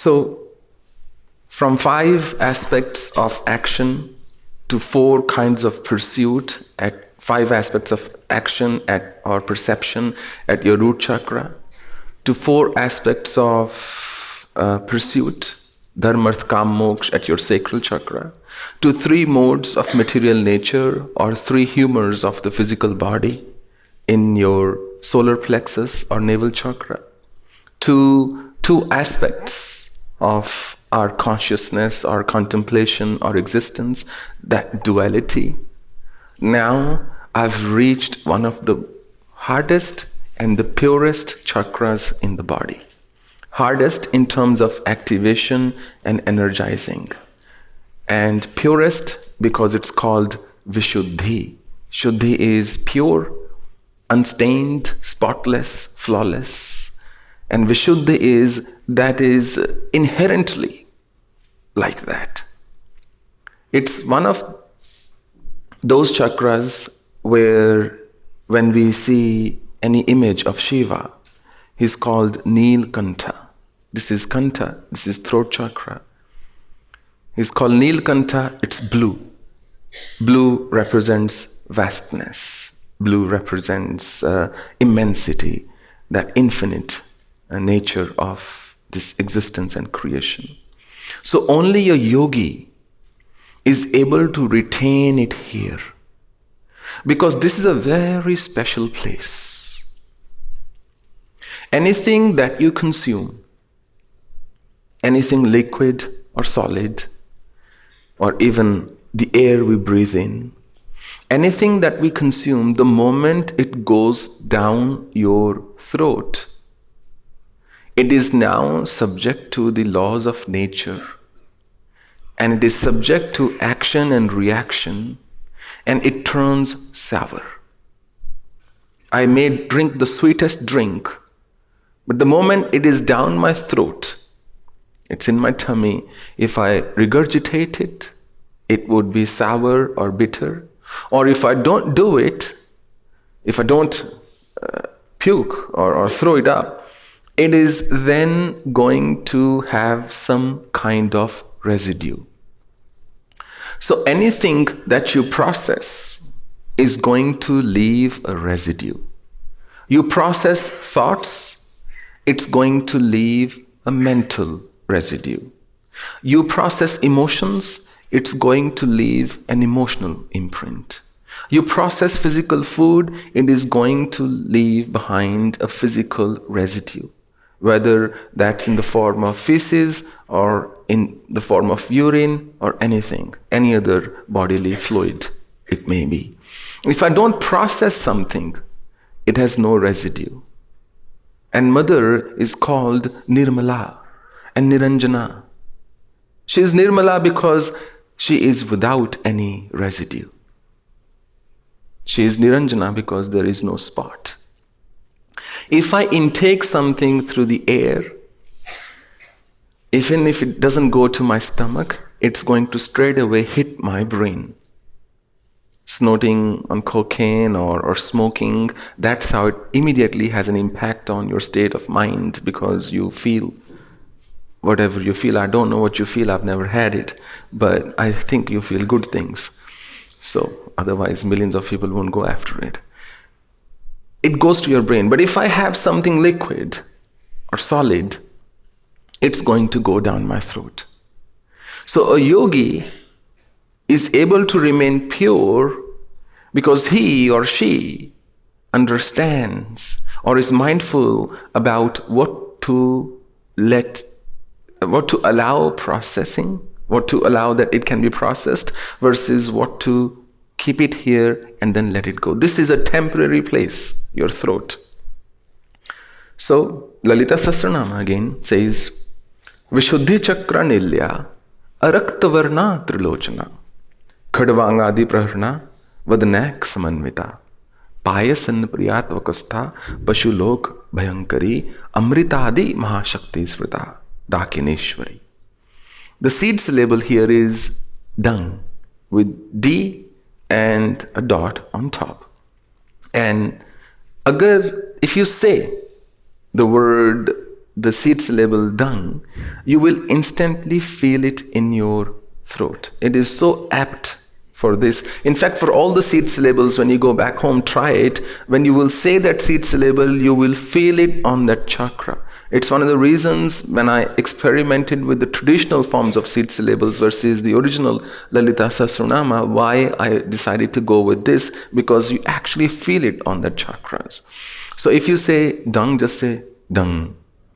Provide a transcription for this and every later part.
So, from 5 aspects of action to 4 kinds of pursuit, at 5 aspects of action at or perception at your root chakra, to 4 aspects of pursuit, dharma, artha, kam, moksha at your sacral chakra, to 3 modes of material nature or 3 humors of the physical body in your solar plexus or navel chakra, to 2 aspects of our consciousness or contemplation or existence, that duality. Now I've reached one of the hardest and the purest chakras in the body. Hardest in terms of activation and energizing. And purest because it's called Vishuddhi. Shuddhi is pure, unstained, spotless, flawless. And Vishuddhi is inherently like that. It's one of those chakras where when we see any image of Shiva, he's called Neelkantha. This is Kantha, this is throat chakra. He's called Neelkantha, it's blue. Blue represents vastness. Blue represents immensity, that infinite nature of this existence and creation. So only a yogi is able to retain it here, because this is a very special place. Anything that you consume, anything liquid or solid, or even the air we breathe in, anything that we consume, the moment it goes down your throat, it is now subject to the laws of nature, and it is subject to action and reaction, and it turns sour. I may drink the sweetest drink, but the moment it is down my throat, it's in my tummy, if I regurgitate it, it would be sour or bitter. Or if I don't do it, if I don't puke or throw it up, it is then going to have some kind of residue. So anything that you process is going to leave a residue. You process thoughts, it's going to leave a mental residue. You process emotions, it's going to leave an emotional imprint. You process physical food, it is going to leave behind a physical residue, whether that's in the form of feces or in the form of urine or anything, any other bodily fluid it may be. If I don't process something, it has no residue. And Mother is called Nirmala and Niranjana. She is Nirmala because she is without any residue. She is Niranjana because there is no spot. If I intake something through the air, even if it doesn't go to my stomach, it's going to straight away hit my brain. Snorting on cocaine or smoking, that's how it immediately has an impact on your state of mind, because you feel whatever you feel. I don't know what you feel, I've never had it, but I think you feel good things. So otherwise millions of people won't go after it. It goes to your brain. But if I have something liquid or solid, it's going to go down my throat. So a yogi is able to remain pure because he or she understands or is mindful about what to allow processing, what to allow that it can be processed, versus what to keep it here and then let it go. This is a temporary place, your throat. So Lalita Sahasranama again says, Vishuddhi Chakra Nilya Araktavarna Trilochana Khadvangadi Praharna Vadnak Samanvita Payasan Priyatvakastha Pashulok Bhayankari Amritadi Mahashakti Smrita Dakineshwari. The seed syllable here is dung with D and a dot on top. And if you say the word the seed syllable dung, you will instantly feel it in your throat. It is so apt for this. In fact, for all the seed syllables, when you go back home, try it. When you will say that seed syllable, you will feel it on that chakra. It's one of the reasons when I experimented with the traditional forms of seed syllables versus the original Lalita Sahasranama, why I decided to go with this, because you actually feel it on the chakras. So if you say dung, just say dung,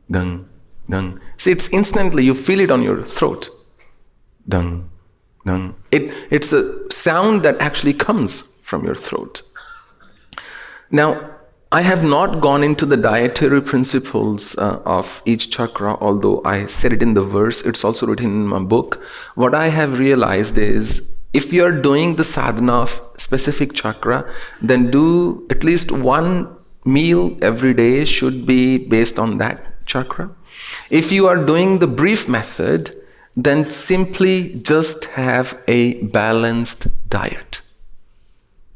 dung, dung. See, it's instantly, you feel it on your throat. Dung, dung. It's a sound that actually comes from your throat. Now, I have not gone into the dietary principles of each chakra, although I said it in the verse. It's also written in my book. What I have realized is, if you are doing the sadhana of specific chakra, then do at least one meal every day should be based on that chakra. If you are doing the brief method, then simply just have a balanced diet.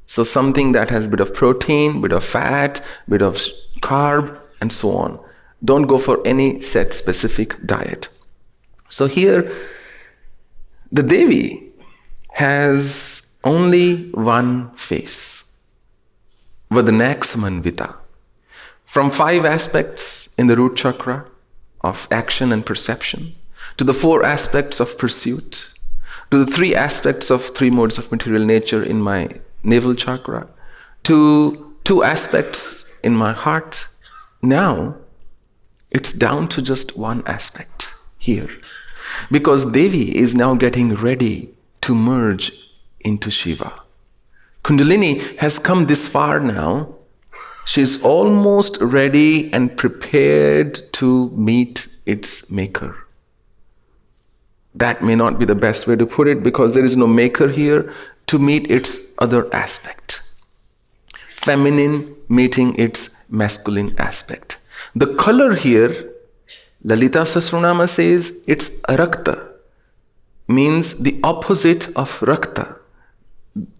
So something that has a bit of protein, bit of fat, bit of carb, and so on. Don't go for any set specific diet. So here, the Devi has only one face, Vadanaksmanvita. From 5 aspects in the root chakra of action and perception, to the 4 aspects of pursuit, to the 3 aspects of 3 modes of material nature in my navel chakra, to 2 aspects in my heart. Now, it's down to just 1 aspect here. Because Devi is now getting ready to merge into Shiva. Kundalini has come this far now. She's almost ready and prepared to meet its maker. That may not be the best way to put it, because there is no maker here, to meet its other aspect. Feminine meeting its masculine aspect. The color here, Lalita Sahasranama says, it's Rakta, means the opposite of Rakta.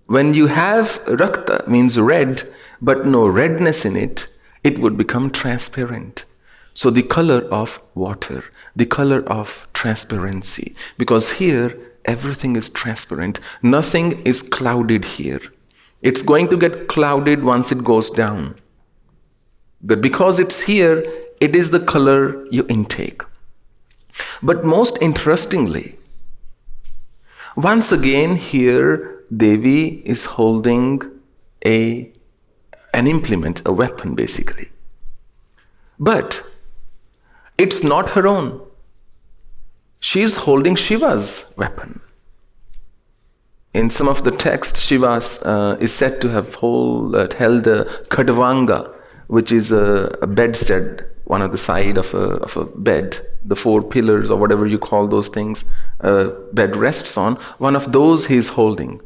When you have Rakta, means red, but no redness in it, it would become transparent. So the color of water, the color of transparency, because here everything is transparent. Nothing is clouded here. It's going to get clouded once it goes down. But because it's here, it is the color you intake. But most interestingly, once again here, Devi is holding an implement, a weapon basically. But it's not her own. She's holding Shiva's weapon. In some of the texts, Shiva is said to have held a Khadvanga, which is a bedstead, one of the side of a bed, the 4 pillars or whatever you call those things, bed rests on. One of those he is holding.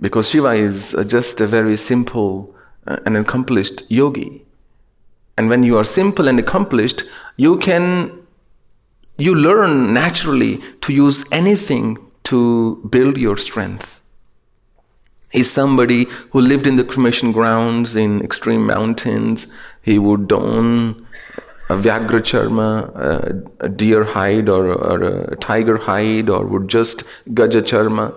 Because Shiva is just a very simple and accomplished yogi. And when you are simple and accomplished, you learn naturally to use anything to build your strength. He's somebody who lived in the cremation grounds in extreme mountains. He would don a Vyagra charma, a deer hide or a tiger hide, or would just Gaja charma,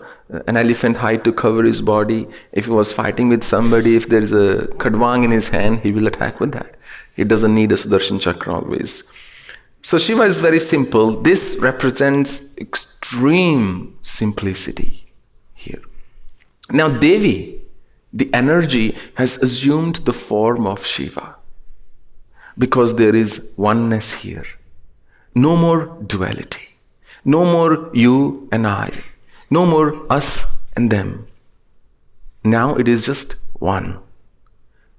an elephant hide to cover his body. If he was fighting with somebody, if there is a Khadvang in his hand, he will attack with that. He doesn't need a Sudarshan Chakra always. So Shiva is very simple. This represents extreme simplicity here. Now Devi, the energy, has assumed the form of Shiva because there is oneness here. No more duality. No more you and I. No more us and them. Now it is just one.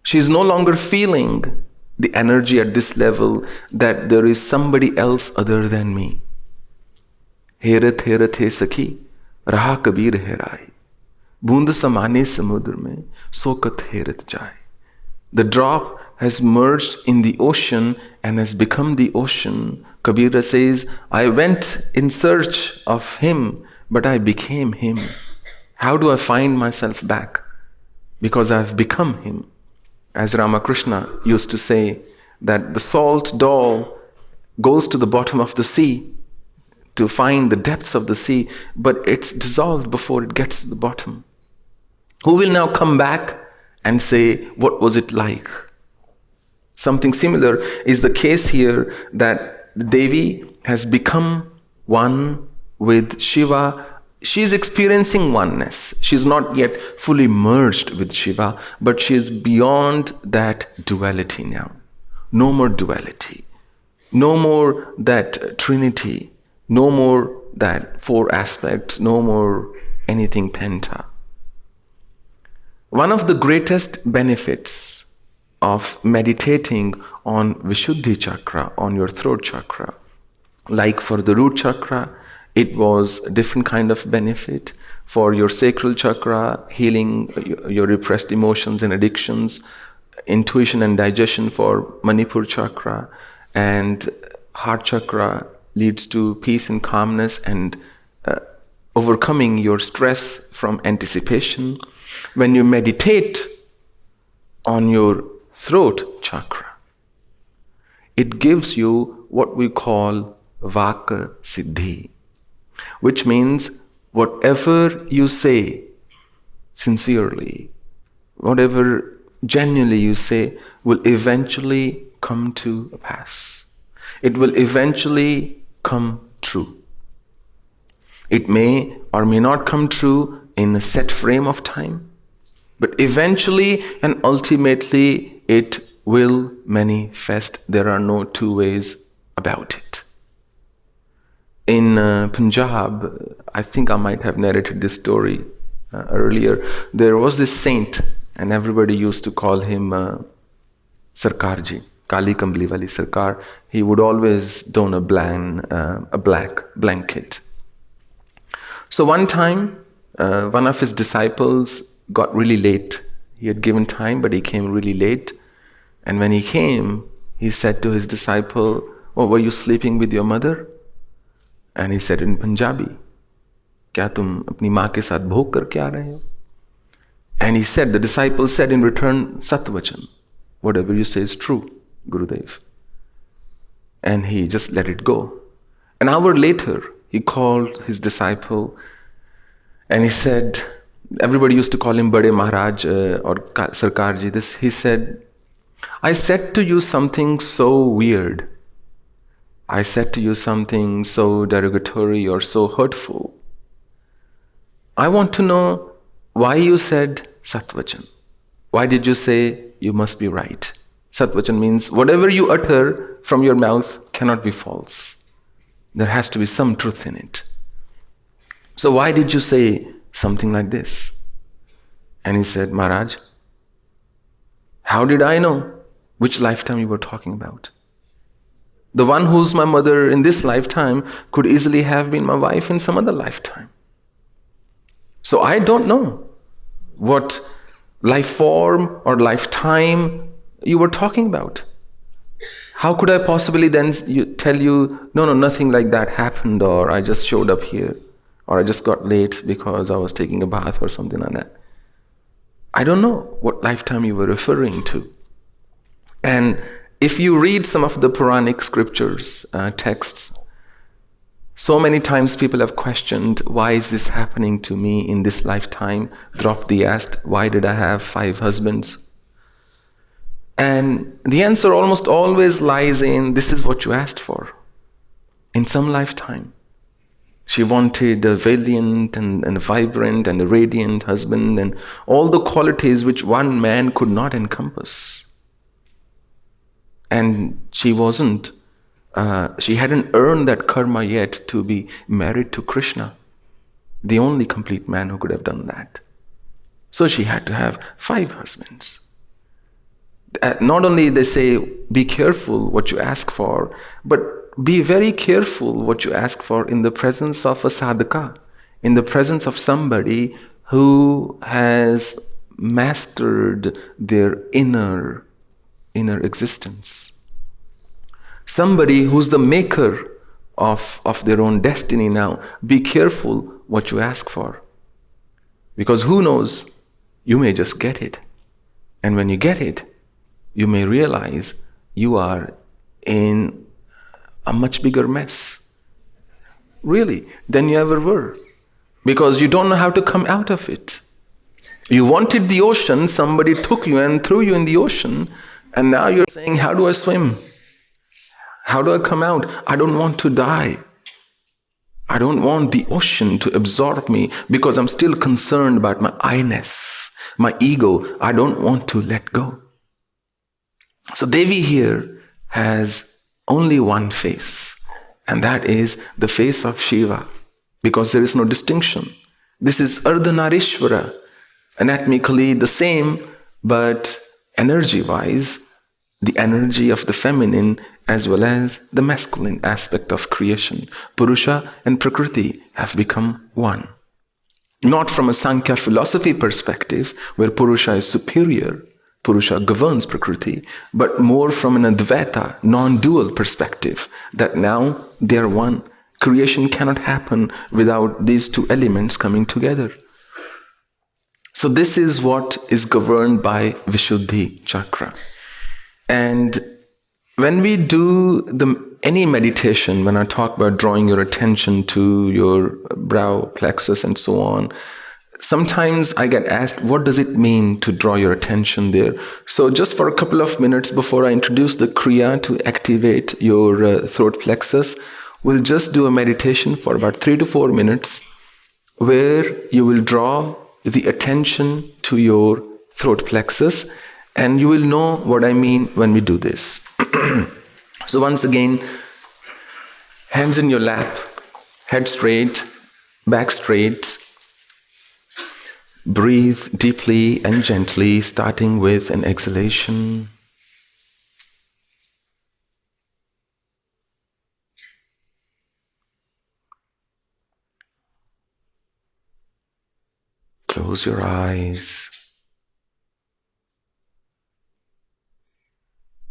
She is no longer feeling the energy at this level that there is somebody else other than me. Herat herat he sakhi, raha kabir herai. Bund samane samudra mein, sokat herat jai. The drop has merged in the ocean and has become the ocean. Kabira says, I went in search of him, but I became him. How do I find myself back? Because I've become him. As Ramakrishna used to say, that the salt doll goes to the bottom of the sea to find the depths of the sea, but it's dissolved before it gets to the bottom. Who will now come back and say, what was it like? Something similar is the case here, that Devi has become one with Shiva. She is experiencing oneness. She is not yet fully merged with Shiva, but she is beyond that duality now. No more duality. No more that trinity. No more that four aspects. No more anything penta. One of the greatest benefits of meditating on Vishuddhi chakra, on your throat chakra, like for the root chakra, it was a different kind of benefit. For your sacral chakra, healing your repressed emotions and addictions, intuition and digestion for Manipur chakra, and heart chakra leads to peace and calmness and overcoming your stress from anticipation. When you meditate on your throat chakra, it gives you what we call Vak Siddhi, which means whatever you say sincerely, whatever genuinely you say, will eventually come to pass. It will eventually come true. It may or may not come true in a set frame of time, but eventually and ultimately it will manifest. There are no two ways about it. In Punjab, I think I might have narrated this story earlier, there was this saint and everybody used to call him Sarkarji, Kali Kambli Wali Sarkar. He would always don a black blanket. So one time, one of his disciples got really late. He had given time, but he came really late. And when he came, he said to his disciple, "Oh, were you sleeping with your mother?" And he said in Punjabi, "Kya tum apni maa ke saath bhog karke aa rahe ho?" And he said, the disciple said in return, "Satvachan, whatever you say is true, Gurudev." And he just let it go. An hour later, he called his disciple and he said, everybody used to call him Bade Maharaj or Sarkarji. He said, "I said to you something so weird. I said to you something so derogatory or so hurtful. I want to know why you said Satvachan. Why did you say you must be right?" Satvachan means whatever you utter from your mouth cannot be false. There has to be some truth in it. So why did you say something like this? And he said, "Maharaj, how did I know which lifetime you were talking about? The one who's my mother in this lifetime could easily have been my wife in some other lifetime. So I don't know what life form or lifetime you were talking about. How could I possibly then tell you, no, nothing like that happened, or I just showed up here, or I just got late because I was taking a bath or something like that. I don't know what lifetime you were referring to." And if you read some of the Puranic scriptures, texts, so many times people have questioned, why is this happening to me in this lifetime? Draupadi asked, why did I have 5 husbands? And the answer almost always lies in, this is what you asked for. In some lifetime, she wanted a valiant and a vibrant and a radiant husband and all the qualities which one man could not encompass. And she hadn't earned that karma yet to be married to Krishna, the only complete man who could have done that. So she had to have 5 husbands. Not only they say, be careful what you ask for, but be very careful what you ask for in the presence of a sadhaka, in the presence of somebody who has mastered their inner existence. Somebody who's the maker of their own destiny now. Be careful what you ask for. Because who knows, you may just get it. And when you get it, you may realize you are in a much bigger mess, really, than you ever were. Because you don't know how to come out of it. You wanted the ocean, somebody took you and threw you in the ocean, and now you're saying, how do I swim? How do I come out? I don't want to die. I don't want the ocean to absorb me because I'm still concerned about my I-ness, my ego. I don't want to let go. So Devi here has only one face, and that is the face of Shiva, because there is no distinction. This is Ardhanarishwara, anatomically the same, but energy-wise, the energy of the feminine as well as the masculine aspect of creation. Purusha and Prakriti have become one. Not from a Sankhya philosophy perspective, where Purusha is superior, Purusha governs Prakriti, but more from an Advaita, non-dual perspective, that now they are one. Creation cannot happen without these two elements coming together. So this is what is governed by Vishuddhi Chakra. And when we do any meditation, when I talk about drawing your attention to your brow plexus and so on, sometimes I get asked, what does it mean to draw your attention there? So just for a couple of minutes before I introduce the kriya to activate your throat plexus, we'll just do a meditation for about 3 to 4 minutes where you will draw the attention to your throat plexus, and you will know what I mean when we do this. So once again, hands in your lap, head straight, back straight. Breathe deeply and gently, starting with an exhalation. Close your eyes.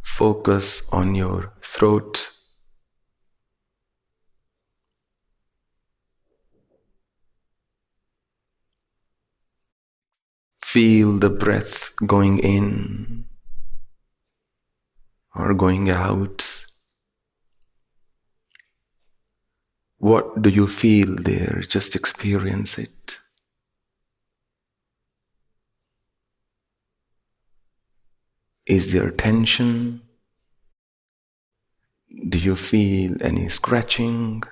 Focus on your throat. Feel the breath going in or going out. What do you feel there? Just experience it. Is there tension? Do you feel any scratching?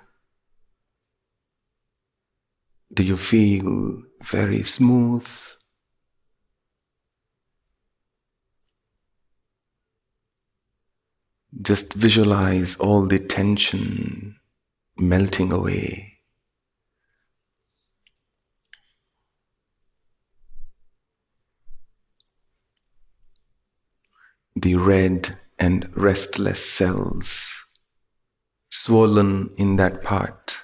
Do you feel very smooth? Just visualize all the tension melting away. The red and restless cells swollen in that part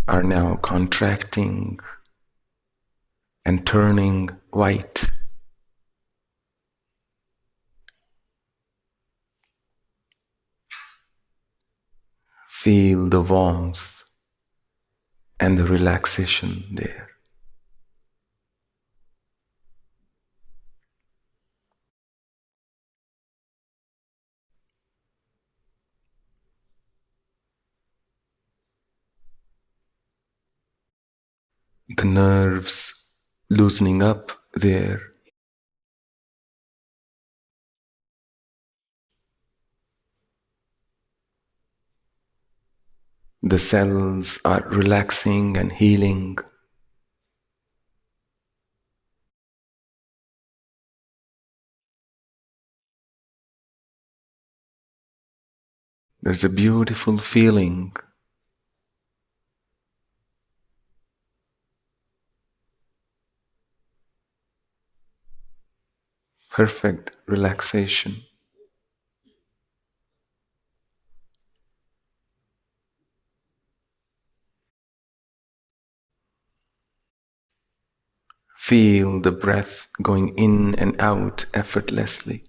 are now contracting and turning white. Feel the warmth and the relaxation there. The nerves loosening up there. The cells are relaxing and healing. There's a beautiful feeling. Perfect relaxation. Feel the breath going in and out effortlessly.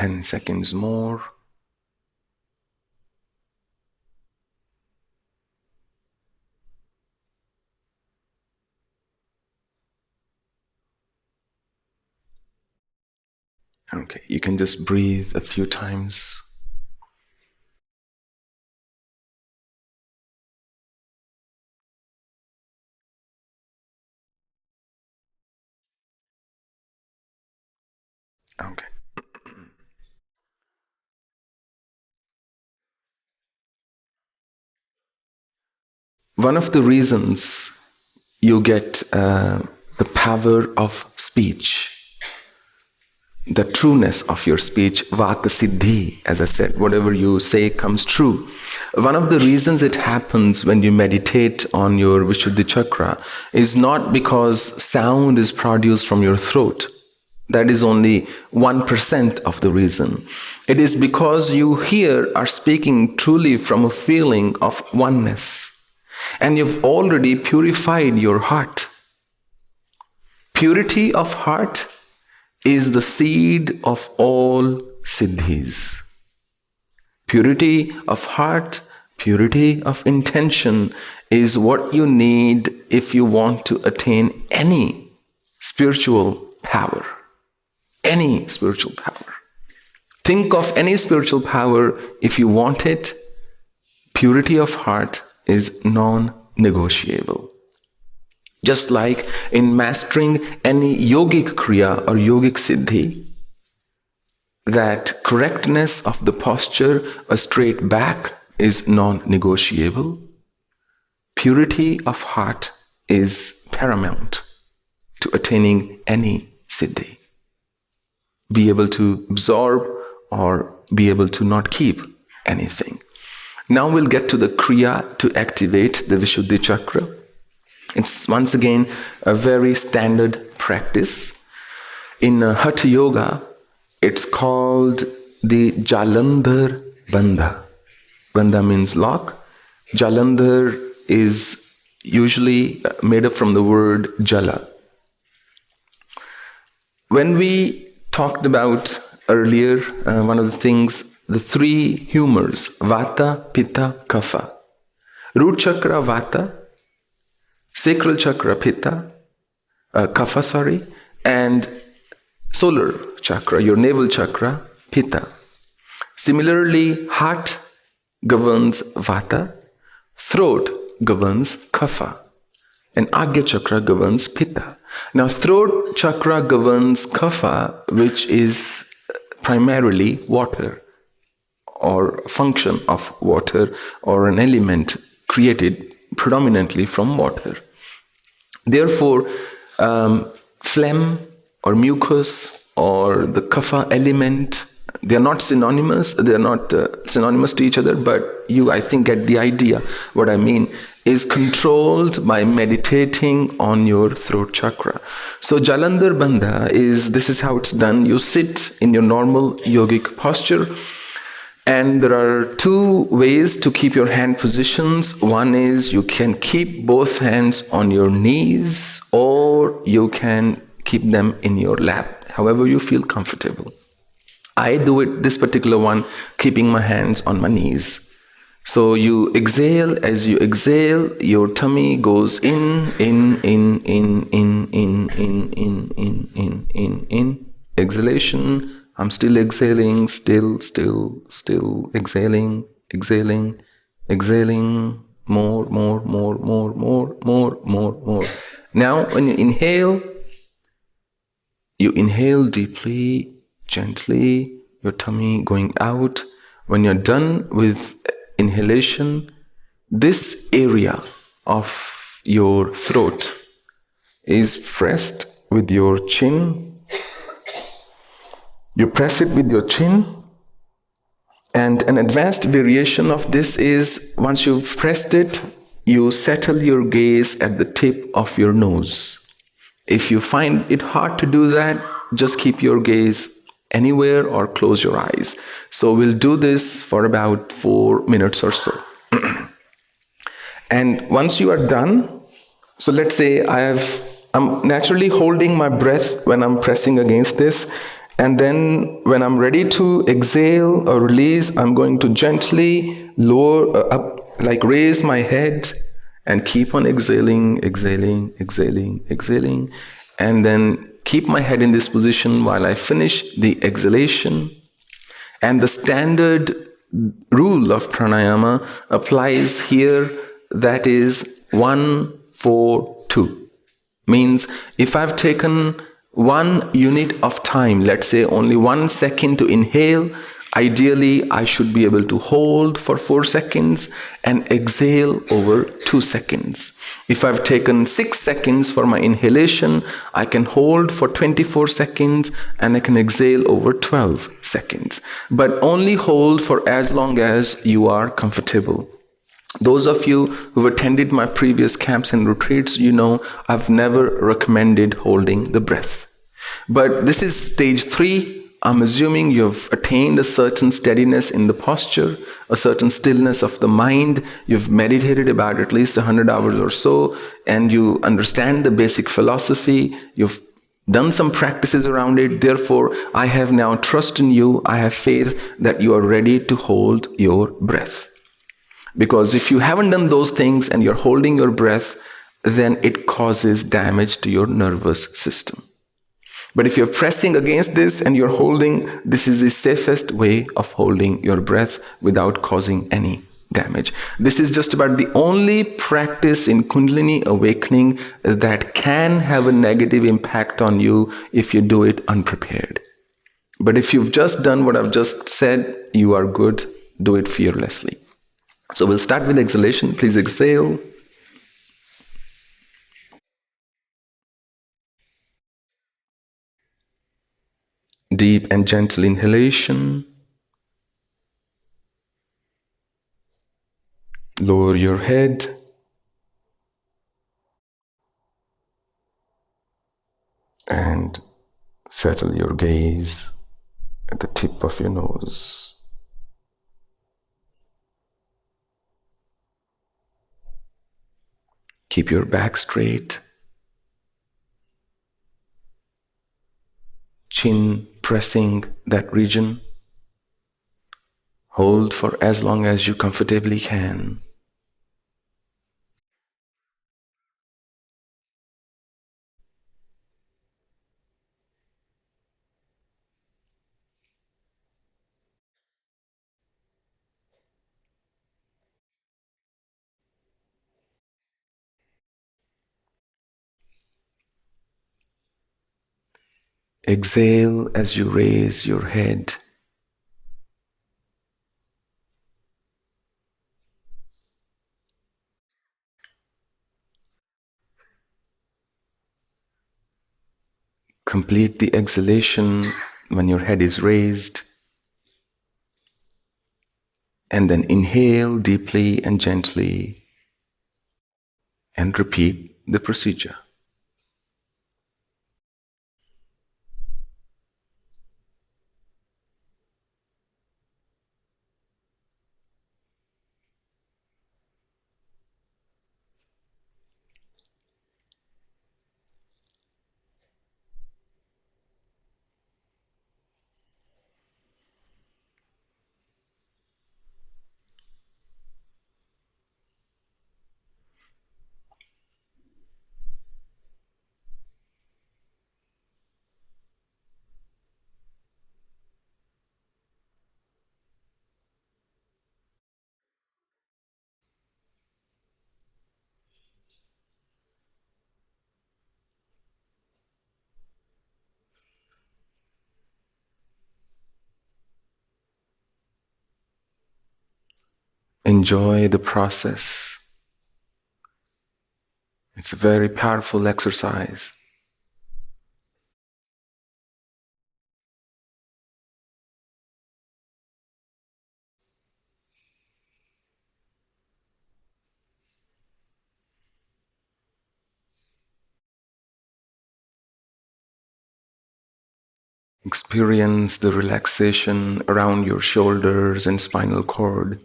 10 seconds more. Okay, you can just breathe a few times. Okay. One of the reasons you get the power of speech, the trueness of your speech, Vak Siddhi, as I said, whatever you say comes true. One of the reasons it happens when you meditate on your Vishuddhi chakra is not because sound is produced from your throat. That is only 1% of the reason. It is because you here are speaking truly from a feeling of oneness. And you've already purified your heart. Purity of heart is the seed of all siddhis. Purity of heart, purity of intention is what you need if you want to attain any spiritual power. Any spiritual power. Think of any spiritual power if you want it. Purity of heart is non-negotiable. Just like in mastering any yogic kriya or yogic siddhi, that correctness of the posture, a straight back, is non-negotiable. Purity of heart is paramount to attaining any siddhi. Be able to absorb or be able to not keep anything. Now we'll get to the kriya to activate the Vishuddhi chakra. It's once again a very standard practice. In Hatha Yoga, it's called the Jalandhara Bandha. Bandha means lock. Jalandhar is usually made up from the word Jala. When we talked about earlier, one of the things, the three humors, Vata, Pitta, Kapha. Root chakra, Vata, sacral chakra, Pitta, Kapha, and solar chakra, your navel chakra, Pitta. Similarly, heart governs Vata, throat governs Kapha, and Agya chakra governs Pitta. Now, throat chakra governs Kapha, which is primarily water, or function of water, or an element created predominantly from water. Therefore, phlegm or mucus or the kapha element, they are not synonymous. They are not synonymous to each other, but you, I think, get the idea. What I mean is controlled by meditating on your throat chakra. So Jalandhara Bandha this is how it's done. You sit in your normal yogic posture, and there are two ways to keep your hand positions. One is you can keep both hands on your knees, or you can keep them in your lap, however you feel comfortable. I do it, this particular one, keeping my hands on my knees. So you exhale. As you exhale, your tummy goes in. Exhalation. I'm still exhaling, still exhaling, more. Now, when you inhale deeply, gently, your tummy going out. When you're done with inhalation, this area of your throat is pressed with your chin. You press it with your chin, and an advanced variation of this is, once you've pressed it, you settle your gaze at the tip of your nose. If you find it hard to do that, just keep your gaze anywhere or close your eyes. So we'll do this for about 4 minutes or so. And once you are done, so let's say I'm naturally holding my breath when I'm pressing against this, And then when I'm ready to exhale or release, I'm going to gently lower up, like raise my head and keep on exhaling, exhaling, exhaling, exhaling. And then keep my head in this position while I finish the exhalation. And the standard rule of pranayama applies here, that is 1, 4, 2. Means if I've taken 1 unit of time, let's say only 1 second to inhale, ideally I should be able to hold for 4 seconds and exhale over 2 seconds. If I've taken 6 seconds for my inhalation, I can hold for 24 seconds and I can exhale over 12 seconds. But only hold for as long as you are comfortable. Those of you who've attended my previous camps and retreats, you know I've never recommended holding the breath. But this is stage 3. I'm assuming you've attained a certain steadiness in the posture, a certain stillness of the mind. You've meditated about at least 100 hours or so, and you understand the basic philosophy. You've done some practices around it. Therefore, I have now trust in you. I have faith that you are ready to hold your breath. Because if you haven't done those things and you're holding your breath, then it causes damage to your nervous system. But if you're pressing against this and you're holding, this is the safest way of holding your breath without causing any damage. This is just about the only practice in Kundalini awakening that can have a negative impact on you if you do it unprepared. But if you've just done what I've just said, you are good. Do it fearlessly. So we'll start with exhalation. Please exhale. Deep and gentle inhalation. Lower your head. And settle your gaze at the tip of your nose. Keep your back straight. Chin pressing that region. Hold for as long as you comfortably can. Exhale as you raise your head. Complete the exhalation when your head is raised. And then inhale deeply and gently and repeat the procedure. Enjoy the process. It's a very powerful exercise. Experience the relaxation around your shoulders and spinal cord.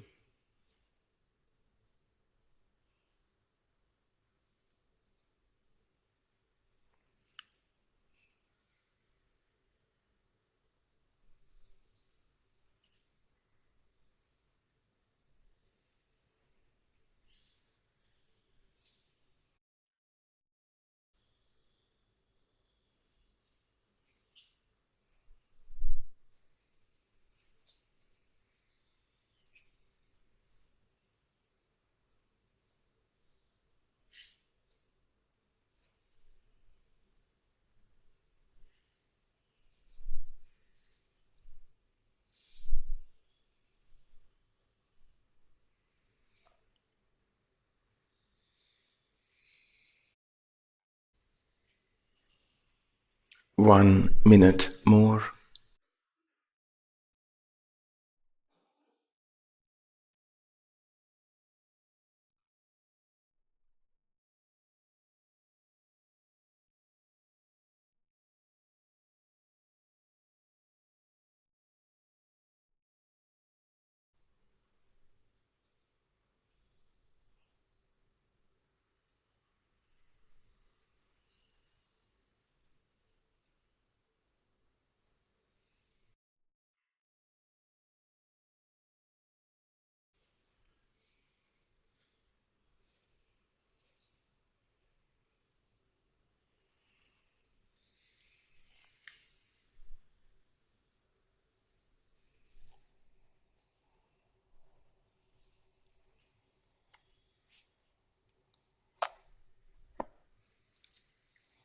1 minute more.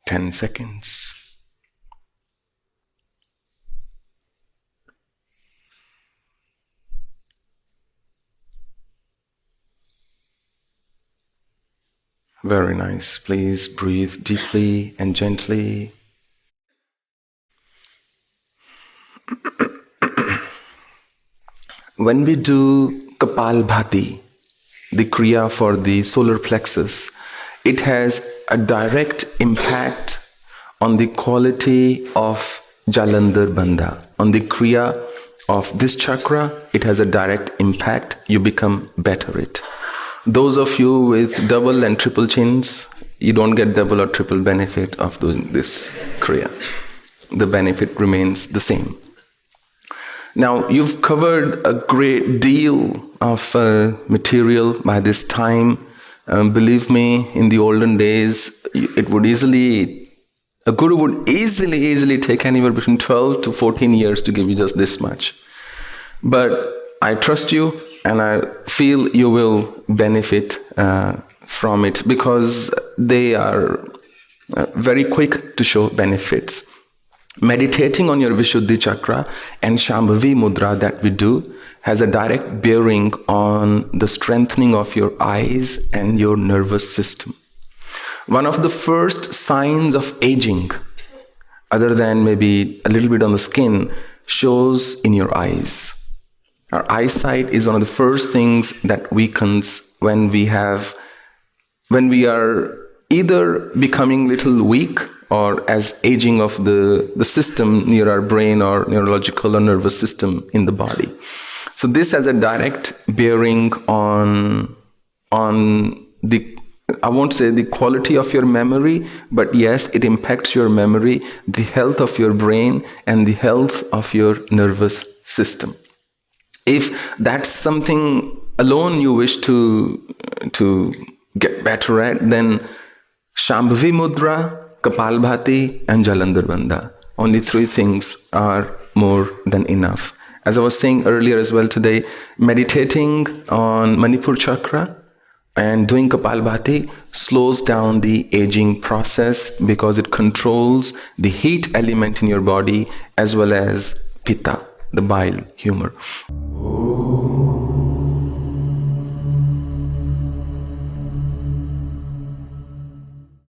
Ten seconds. Very nice. Please breathe deeply and gently. When we do Kapalbhati, the kriya for the solar plexus, it has a direct impact on the quality of Jalandhara Bandha. On the kriya of this chakra, it has a direct impact. You become better at it. Those of you with double and triple chins, you don't get double or triple benefit of doing this kriya. The benefit remains the same. Now, you've covered a great deal of material by this time. Believe me, in the olden days, a guru would easily take anywhere between 12 to 14 years to give you just this much. But I trust you, and I feel you will benefit from it, because they are very quick to show benefits. Meditating on your Vishuddhi chakra and Shambhavi mudra that we do has a direct bearing on the strengthening of your eyes and your nervous system. One of the first signs of aging, other than maybe a little bit on the skin, shows in your eyes. Our eyesight is one of the first things that weakens when we are either becoming little weak, or as aging of the system near our brain or neurological or nervous system in the body. So this has a direct bearing on the, I won't say the quality of your memory, but yes, it impacts your memory, the health of your brain, and the health of your nervous system. If that's something alone you wish to get better at, then Shambhavi mudra, Kapalbhati, and Jalandhara Bandha. Only 3 things are more than enough. As I was saying earlier as well today, meditating on Manipur chakra and doing Kapalbhati slows down the aging process, because it controls the heat element in your body as well as pitta, the bile humor.